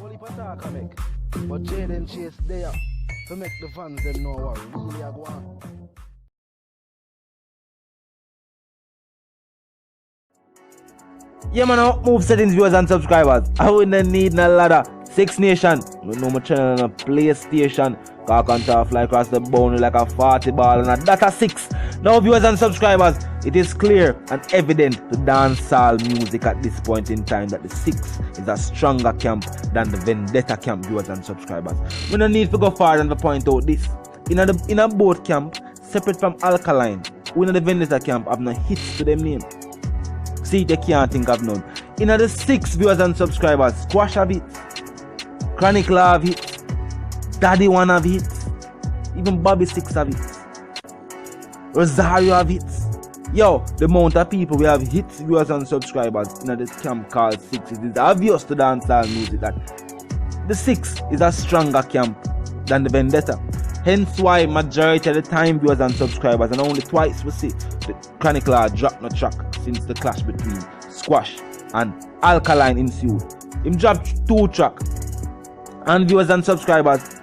Only attack I make. But Jaden Chase there to make the fans them know what really are going on. Yeah man, move settings, viewers and subscribers. I wouldn't need no ladder. Six Nation, we know my channel on a PlayStation. I can fly across the boundary like a 40 ball and a data 6. Now viewers and subscribers, it is clear and evident to dancehall music at this point in time that the 6 is a stronger camp than the Vendetta camp, viewers and subscribers. We don't need to go far and to point out this. In a both camp, separate from Alkaline, we in the Vendetta camp have no hits to them name. See, they can't think of none. In the 6 viewers and subscribers, Squash have it, Chronic have it, Daddy One have it, even Bobby 6 have it, Rosario have it. Yo, the amount of people we have hits, viewers and subscribers in this camp called 6, it is obvious to dancehall music that the 6 is a stronger camp than the Vendetta. Hence why majority of the time viewers and subscribers, and only twice we see the Chronic drop no track since the clash between Squash and Alkaline ensued. Him dropped 2 tracks. And viewers and subscribers,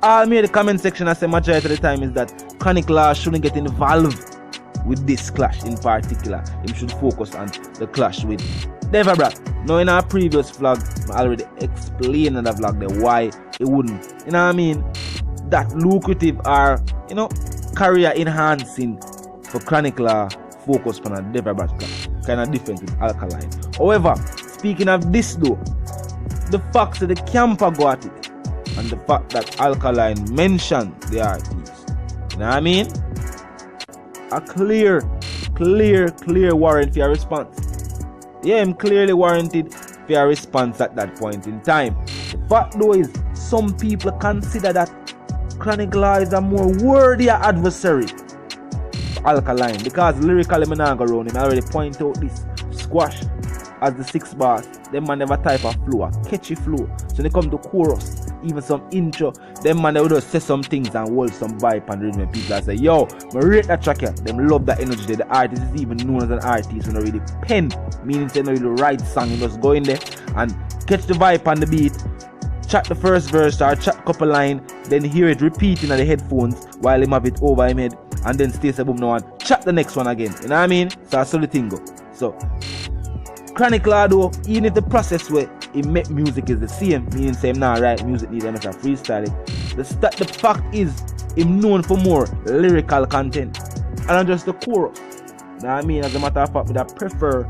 all me in the comment section I say majority of the time is that Chronic shouldn't get involved with this clash in particular. Him should focus on the clash with Deva Brat. Now in our previous vlog, I already explained in the vlog there why it wouldn't, you know what I mean, that lucrative or, you know, career enhancing for Chronic focus on a Deva Brat clash. Kind of different with Alkaline. However, speaking of this though, the fact that the camper got it and the fact that Alkaline mentioned the artist, you know what I mean? A clear warrant for your response. Yeah, I'm clearly warranted for your response at that point in time. The fact though is, some people consider that Chronic is a more worthier adversary for Alkaline because lyrically I'm not going around him. I already point out this. Squash as the 6 bars, them man never type of flow, a catchy flow. So when they come to chorus, even some intro, them man they would just say some things and hold some vibe and rhythm and people say, yo, I rate that track here. Them love that energy there. The artist is even known as an artist when they really pen, meaning they don't really write song, you just go in there and catch the vibe on the beat, chat the first verse or chat a couple line, then hear it repeating on the headphones while him have it over him head, and then stay say boom now and chat the next one again. You know what I mean? So that's how the thing go. So Chronic though, even if the process where he make music is the same, meaning say him not write music neither much a freestyle it. The fact is him known for more lyrical content and not just the chorus. You know what I mean? As a matter of fact, I prefer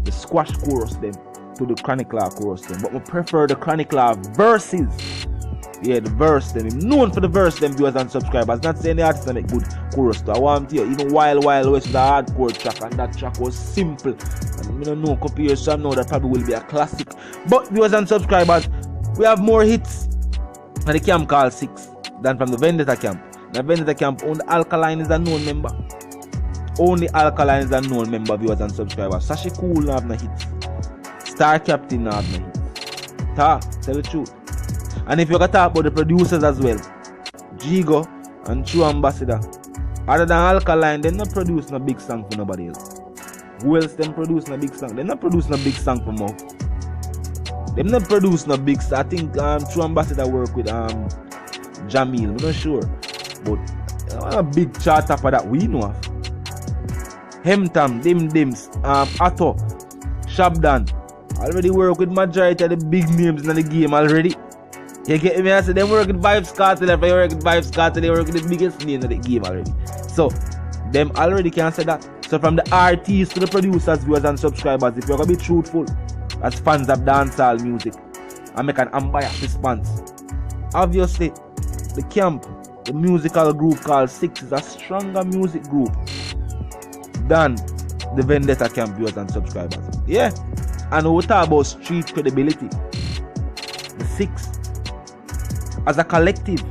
the Squash chorus them to the Chronic chorus them, but I prefer the Chronic verses. Yeah, the verse them. Him known for the verse them, viewers and subscribers. Not saying the artists make good chorus too. I want to hear even Wild West with the hardcore track, and that track was simple. And I don't know comparison, I know that probably will be a classic. But viewers and subscribers, we have more hits on the camp called 6 than from the Vendetta camp. The Vendetta camp, only Alkaline is a known member. Only Alkaline is a known member, viewers and subscribers. Sashi Cool no have no hits. Star Captain no have no hits. Tell the truth. And if you can talk about the producers as well, Jigo and True Ambassador, other than Alkaline, they're not producing a big song for nobody else. Who else them producing a big song? They're not producing a big song for more. They're not producing a big song. I think True Ambassador work with Jamil, I'm not sure. But a big chart up of that we know of. Hemtam, Dims, Atto, Shabdan, already work with majority of the big names in the game already. You get me? I said, they work with Vybz Kartel. If they work with Vybz Kartel, they work with the biggest name of the game already. So, them already can say that. So, from the artists to the producers, viewers, and subscribers, if you're going to be truthful as fans of dancehall music and make an unbiased response, obviously, the camp, the musical group called 6 is a stronger music group than the Vendetta camp, viewers, and subscribers. Yeah. And we talk about street credibility. The 6 as a collective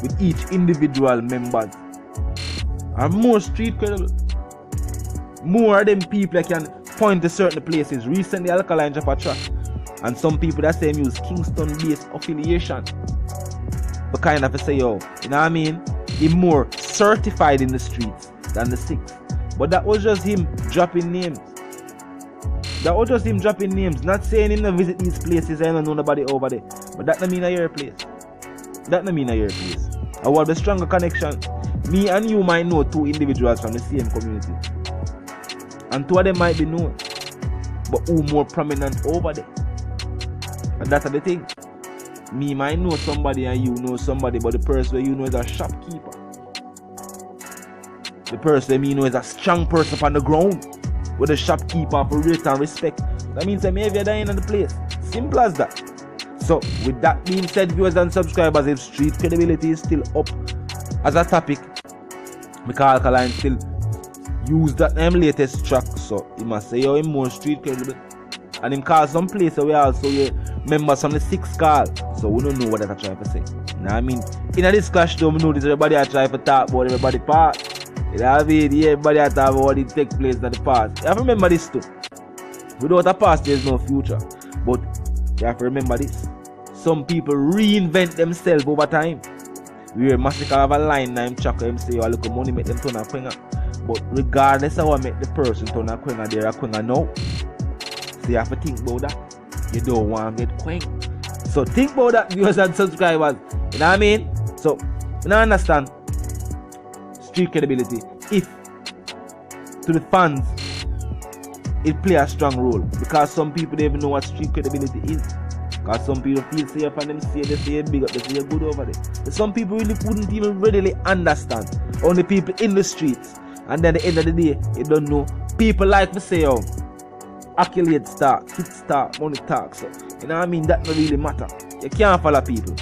with each individual members are more street credible. More of them people can point to certain places. Recently Alkaline dropped a track and some people that say use Kingston based affiliation, but kind of say, yo, you know what I mean, he's more certified in the streets than the 6. But that was just him dropping names. That was just him dropping names. Not saying him to visit these places and I don't know nobody over there. But that don't mean I hear a place. That don't mean I hear a place. I want the stronger connection. Me and you might know two individuals from the same community. And two of them might be known. But who more prominent over there? And that's the thing. Me might know somebody and you know somebody, but the person where you know is a shopkeeper. The person you know is a strong person on the ground. With a shopkeeper for rate and respect. That means that maybe you're dying in the place. Simple as that. So with that being said, viewers and subscribers, if street credibility is still up as a topic, because Alkaline still use that latest track, so he must say, yo, him more street credible. And him call some place where also you members from the 6th call. So we don't know what they're trying to say. You know what I mean? In this clash though, we know this everybody are trying to talk about everybody part. You know what I mean? Yeah, everybody are talking about what it take place in the past. You have to remember this too. Without a past, there is no future. But you have to remember this. Some people reinvent themselves over time. We hear Massacre have a line now him chuckle him say, oh look money make them turn a quenga. But regardless of what make the person turn a quenga, they're a quenga now. So you have to think about that. You don't want to get queng. So think about that, viewers and subscribers. You know what I mean? So you know understand street credibility. If to the fans it play a strong role. Because some people don't even know what street credibility is. Because some people feel safe and them say they say big up, they say good over there. But some people really wouldn't even readily understand. Only people in the streets. And then at the end of the day, you don't know. People like to say, oh, accolades talk, hits talk, money talk. So, you know what I mean? That don't really matter. You can't follow people.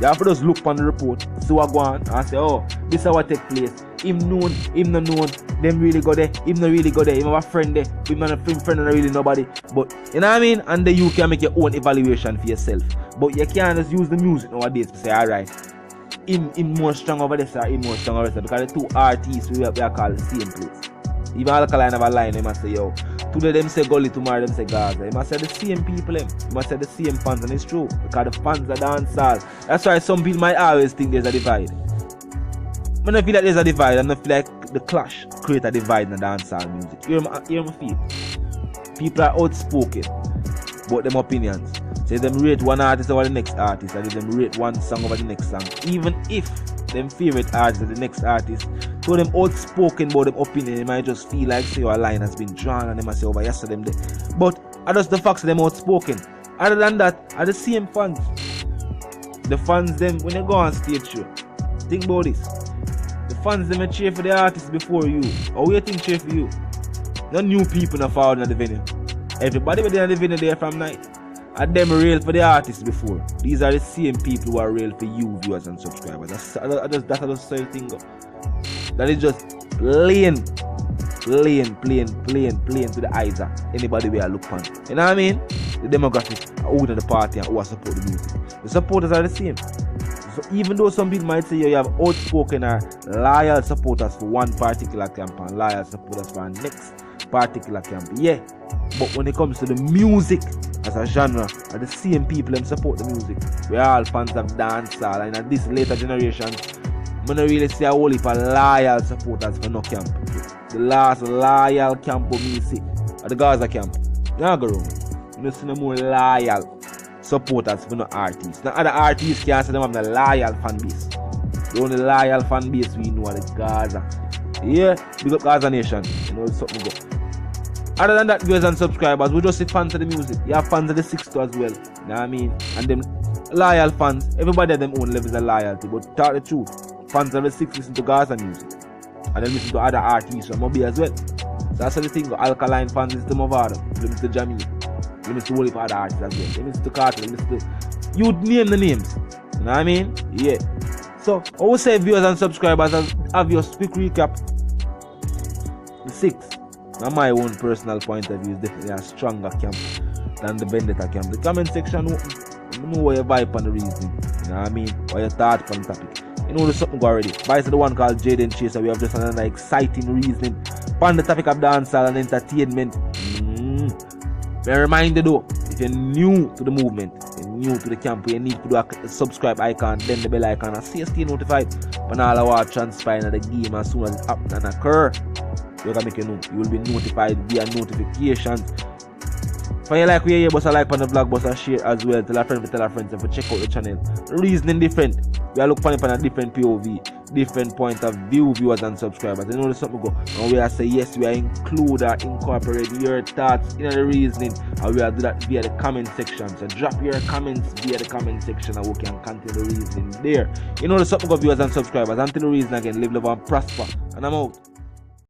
You have to just look on the report, see what go on, and say, oh, this is how it take place. Him known, him not known, them really go there, him not really go there, him have a friend there, him not a friend not really nobody. But, you know what I mean? And then you can make your own evaluation for yourself. But you can't just use the music nowadays to say, alright, him more strong over this or him more strong over this. Because the two artists we are called the same place. Even Alkaline have a line, they must say, yo, today them say Gully, tomorrow them say Gaza. They must say the same people, they must say the same fans, and it's true. Because the fans are dancehall. That's why some people might always think there's a divide. I don't feel like there's a divide, I don't feel like the clash create a divide in the dancehall music. Hear me feel. People are outspoken about them opinions. Say them rate one artist over the next artist, and them rate one song over the next song. Even if them favorite artist is the next artist, so them outspoken about them opinion, they might just feel like say a line has been drawn and they might say over yesterday them there. But are just the facts of them outspoken. Other than that, are the same fans. The fans them when they go on stage show. Think about this. The fans them cheer for the artists before you. Or we think cheer for you. No new people not following at the venue. Everybody within the venue there from night. And them real for the artists before. These are the same people who are real for you, viewers and subscribers. That's just the thing. That is just plain to the eyes of anybody we are look on. You know what I mean? The demographic are who in the party and who are support the music. The supporters are the same. So even though some people might say you have outspoken or loyal supporters for one particular camp and loyal supporters for our next particular camp, yeah. But when it comes to the music as a genre, are the same people that support the music. We are all fans of dancehall, and in this later generation, I don't really see a whole heap of loyal supporters for no camp. The last loyal camp of me see are the Gaza camp. You know, go wrong. You don't see no more loyal supporters for no artists. The other artists can't say them have the loyal fan base. The only loyal fan base we know are the Gaza. Yeah, big up Gaza Nation. You know, something go. Other than that, viewers and subscribers, we just see fans of the music. You have fans of the 6th as well. You know what I mean? And them loyal fans, everybody have them own levels of loyalty. But talk the truth, fans of the 6th listen to Gaza music. And then listen to other artists from Moby as well. So that's the thing. Alkaline fans listen to Movado, they listen to Jamie, they listen to all the other artists as well. They listen to Carter, they listen to... You name the names. You know what I mean? Yeah. So, I will say viewers and subscribers, have your quick recap. The 6th. Now my own personal point of view is definitely a stronger camp than the Vendetta camp. The comment section open. You know where you vibe on the reasoning. You know what I mean? What your thought on the topic. You know there's something go already. By the one called Jaden Chaser, we have just another exciting reasoning on the topic of dancehall and entertainment. Be reminded though, if you're new to the movement, you're new to the camp, you need to do a subscribe icon, then the bell icon, and stay notified when all our transpire in the game as soon as it happens and occur. You can make you know. You will be notified via notifications If you like what you hear, but like on the vlog, but share as well. Tell a friend to tell a friend to check out the channel. Reasoning different. We are looking for a different POV, different point of view, viewers and subscribers. You know there's something go. And we are say yes, we are include or incorporate your thoughts in the reasoning, and we are do that via the comment section. So drop your comments via the comment section, and we can continue the reasoning there. You know there's something go, viewers and subscribers. Until the reason again, live, love and prosper. And I'm out.